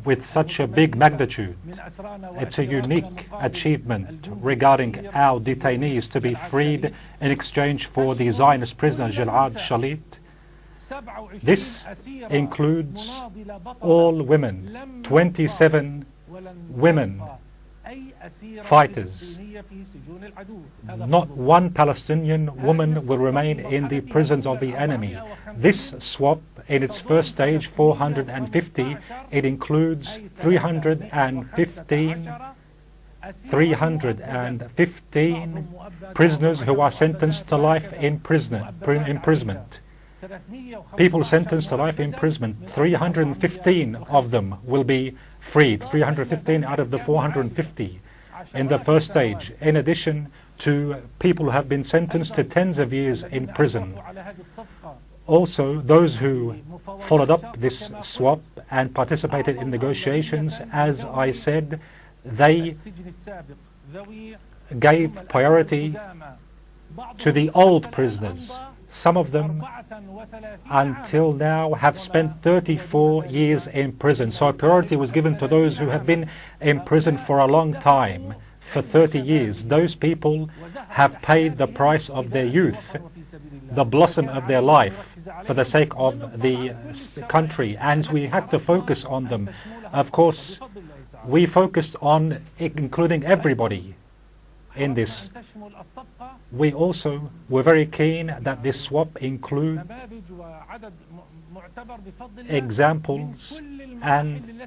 with such a big magnitude. It's a unique achievement regarding our detainees to be freed in exchange for the Zionist prisoner Gilat Shalit. This includes all women, 27 women fighters. Not one Palestinian woman will remain in the prisons of the enemy. This swap, in its first stage, 450, it includes 315 prisoners who are sentenced to life imprisonment. People sentenced to life imprisonment, 315 of them will be freed, 315 out of the 450 in the first stage, in addition to people who have been sentenced to tens of years in prison. Also, those who followed up this swap and participated in negotiations, as I said, they gave priority to the old prisoners. Some of them, until now, have spent 34 years in prison. So priority was given to those who have been in prison for a long time, for 30 years. Those people have paid the price of their youth, the blossom of their life, for the sake of the country, and we had to focus on them. Of course, we focused on including everybody in this. We also were very keen that this swap include examples and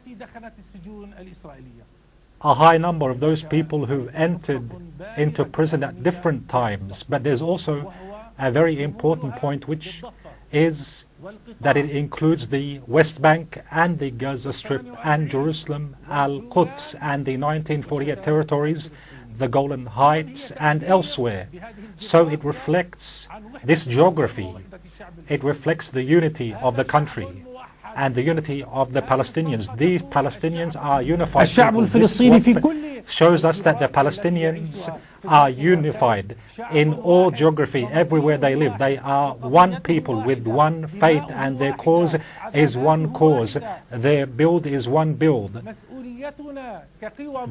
a high number of those people who entered into prison at different times. But there's also a very important point, which is that it includes the West Bank and the Gaza Strip and Jerusalem, Al-Quds and the 1948 territories, the Golan Heights and elsewhere. So it reflects this geography. It reflects the unity of the country and the unity of the Palestinians. These Palestinians are unified. This shows us that the Palestinians are unified in all geography, everywhere they live. They are one people with one fate, and their cause is one cause. Their build is one build.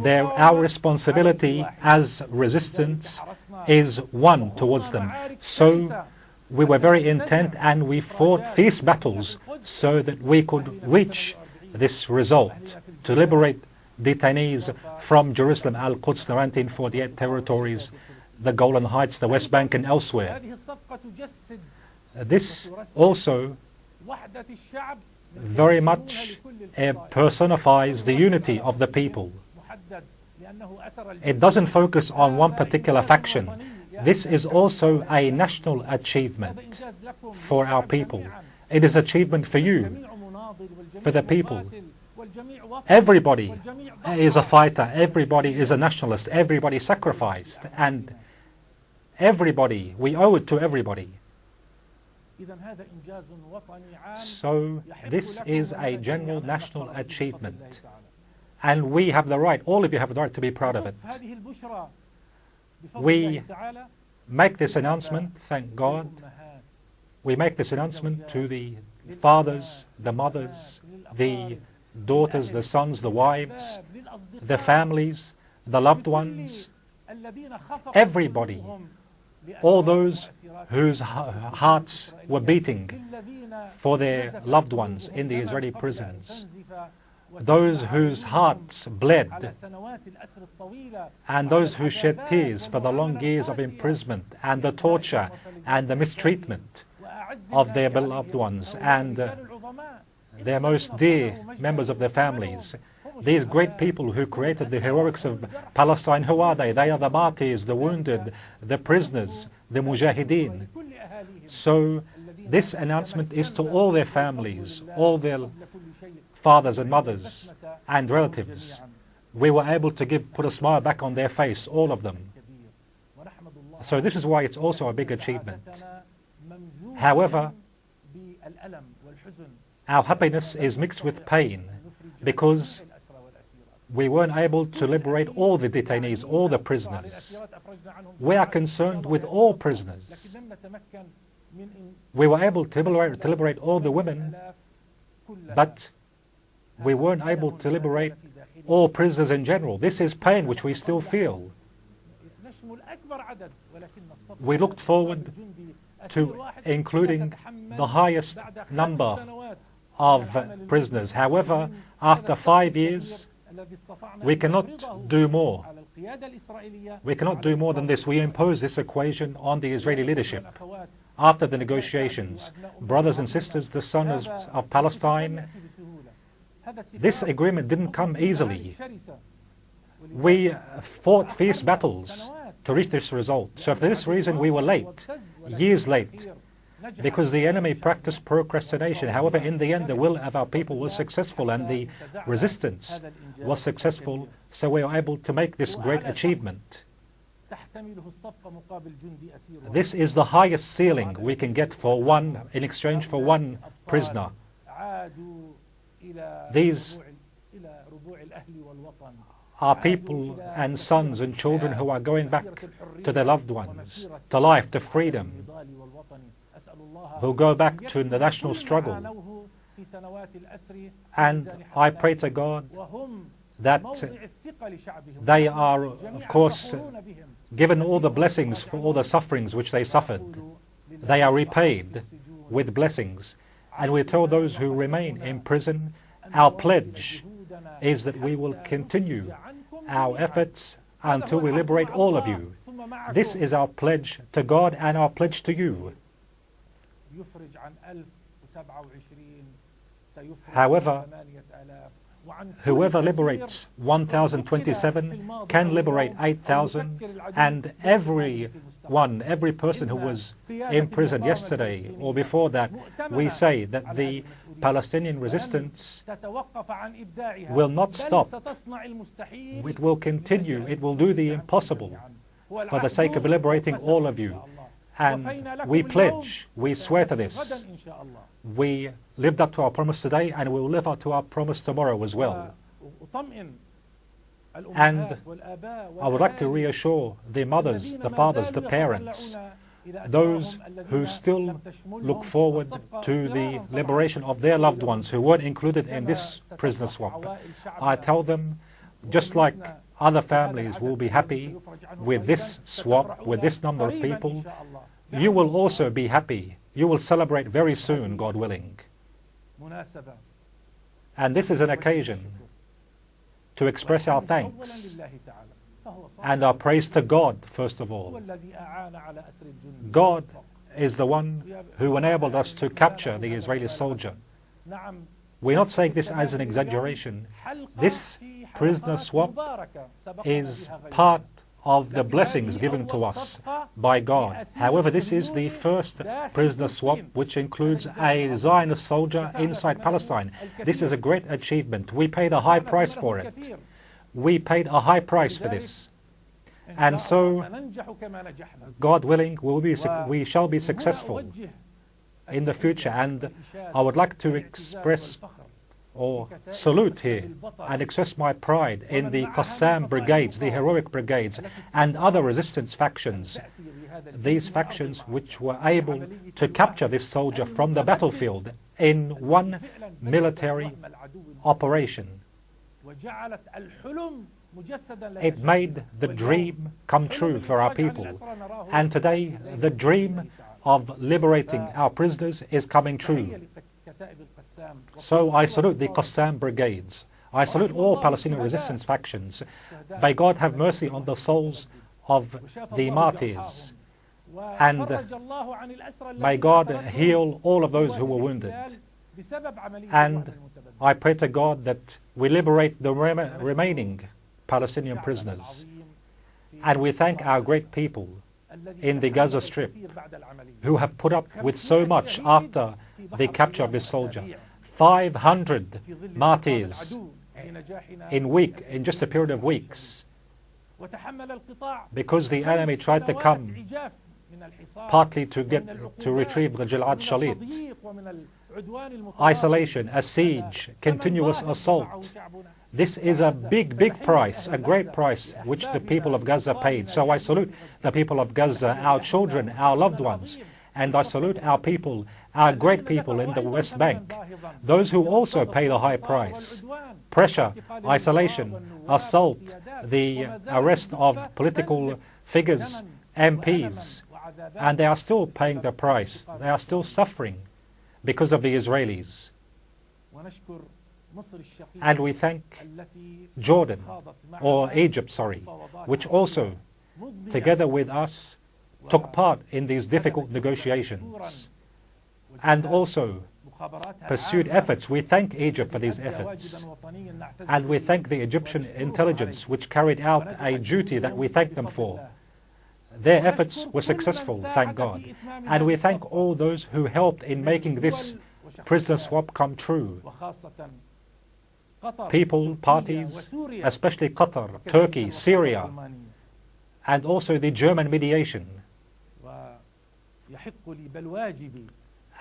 Our responsibility as resistance is one towards them. So we were very intent, and we fought fierce battles so that we could reach this result, to liberate detainees from Jerusalem, Al-Quds, the 1948 territories, the Golan Heights, the West Bank and elsewhere. This also very much personifies the unity of the people. It doesn't focus on one particular faction. This is also a national achievement for our people. It is achievement for you, for the people. Everybody is a fighter, everybody is a nationalist, everybody sacrificed, and everybody, we owe it to everybody. So this is a general national achievement, and we have the right, all of you have the right to be proud of it. We make this announcement, thank God, we make this announcement to the fathers, the mothers, the daughters, the sons, the wives, the families, the loved ones, everybody, all those whose hearts were beating for their loved ones in the Israeli prisons, those whose hearts bled, and those who shed tears for the long years of imprisonment and the torture and the mistreatment of their beloved ones and their most dear members of their families. These great people who created the heroics of Palestine, who are they? They are the martyrs, the wounded, the prisoners, the mujahideen. So this announcement is to all their families, all their fathers and mothers and relatives. We were able to put a smile back on their face, all of them. So this is why it's also a big achievement. However, our happiness is mixed with pain, because we weren't able to liberate all the detainees, all the prisoners. We are concerned with all prisoners. We were able to liberate all the women, but We weren't able to liberate all prisoners in general. This is pain which we still feel. We looked forward to including the highest number of prisoners. However, after 5 years, we cannot do more. We cannot do more than this. We impose this equation on the Israeli leadership. After the negotiations, brothers and sisters, the sons of Palestine, this agreement didn't come easily. We fought fierce battles to reach this result. So for this reason, we were late, years late, because the enemy practiced procrastination. However, in the end, the will of our people was successful and the resistance was successful, so we were able to make this great achievement. This is the highest ceiling we can get for one, in exchange for one prisoner. These are people and sons and children who are going back to their loved ones, to life, to freedom, who go back to the national struggle. And I pray to God that they are, of course, given all the blessings for all the sufferings which they suffered. They are repaid with blessings. And we tell those who remain in prison, our pledge is that we will continue our efforts until we liberate all of you. This is our pledge to God and our pledge to you. However, whoever liberates 1,027 can liberate 8,000, and every person who was in prison yesterday or before that, we say that the Palestinian resistance will not stop. It will continue. It will do the impossible for the sake of liberating all of you. And we pledge, we swear to this. We lived up to our promise today, and we will live up to our promise tomorrow as well. And I would like to reassure the mothers, the fathers, the parents, those who still look forward to the liberation of their loved ones who weren't included in this prisoner swap. I tell them, just like other families will be happy with this swap, with this number of people, you will also be happy. You will celebrate very soon, God willing. And this is an occasion to express our thanks and our praise to God, first of all. God is the one who enabled us to capture the Israeli soldier. We're not saying this as an exaggeration. This prisoner swap is part of the blessings given to us by God. However, this is the first prisoner swap which includes a Zionist soldier inside Palestine. This is a great achievement. We paid a high price for it. We paid a high price for this. And so, God willing, we shall be successful in the future. And I would like to express or salute here and express my pride in the Qassam brigades, the heroic brigades, and other resistance factions. These factions which were able to capture this soldier from the battlefield in one military operation. It made the dream come true for our people. And today, the dream of liberating our prisoners is coming true. So I salute the Qassam brigades. I salute all Palestinian resistance factions. May God have mercy on the souls of the martyrs. And may God heal all of those who were wounded. And I pray to God that we liberate the remaining Palestinian prisoners. And we thank our great people in the Gaza Strip who have put up with so much after the capture of this soldier. 500 martyrs in just a period of weeks, because the enemy tried to come partly to retrieve the Gilat Shalit. Isolation, a siege, continuous assault. This is a big price, a great price, which the people of Gaza paid. So I salute the people of Gaza, our children, our loved ones, and I salute our people, our great people in the West Bank, those who also paid a high price. Pressure, isolation, assault, the arrest of political figures, MPs, and they are still paying the price. They are still suffering because of the Israelis. And we thank Jordan, or Egypt, sorry, which also, together with us, took part in these difficult negotiations and also pursued efforts. We thank Egypt for these efforts. And we thank the Egyptian intelligence, which carried out a duty that we thank them for. Their efforts were successful, thank God. And we thank all those who helped in making this prisoner swap come true. People, parties, especially Qatar, Turkey, Syria, and also the German mediation.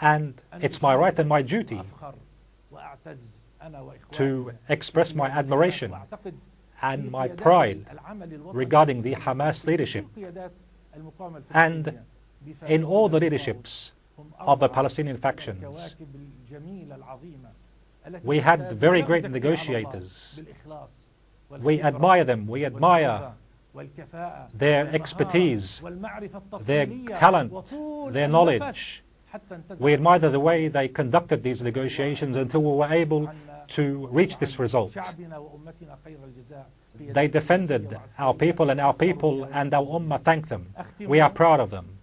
And it's my right and my duty to express my admiration and my pride regarding the Hamas leadership and in all the leaderships of the Palestinian factions. We had very great negotiators. We admire them. We admire their expertise, their talent, their knowledge. We admire the way they conducted these negotiations until we were able to reach this result. They defended our people and our ummah thank them. We are proud of them.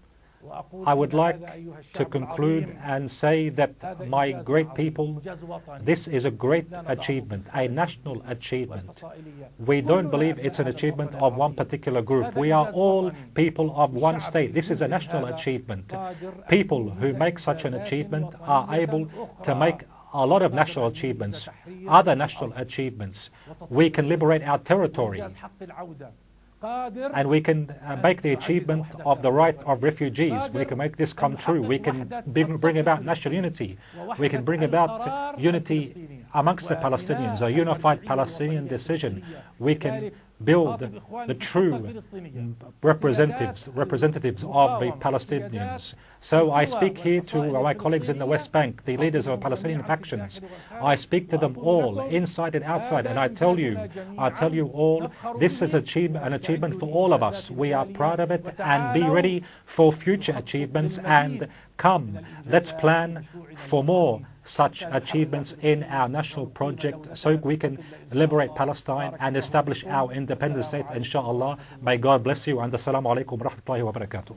I would like to conclude and say that my great people, this is a great achievement, a national achievement. We don't believe it's an achievement of one particular group. We are all people of one state. This is a national achievement. People who make such an achievement are able to make a lot of national achievements, other national achievements. We can liberate our territory. And we can make the achievement of the right of refugees. We can make this come true. We can bring about national unity. We can bring about unity amongst the Palestinians, a unified Palestinian decision. We can build the true representatives of the Palestinians. So I speak here to my colleagues in the West Bank, the leaders of Palestinian factions. I speak to them all, inside and outside, and I tell you all, this is an achievement for all of us. We are proud of it, and be ready for future achievements, and come, let's plan for more such achievements in our national project so we can liberate Palestine and establish our independent state, inshallah. May God bless you, and assalamu alaikum wa rahmatullahi wa barakatuh.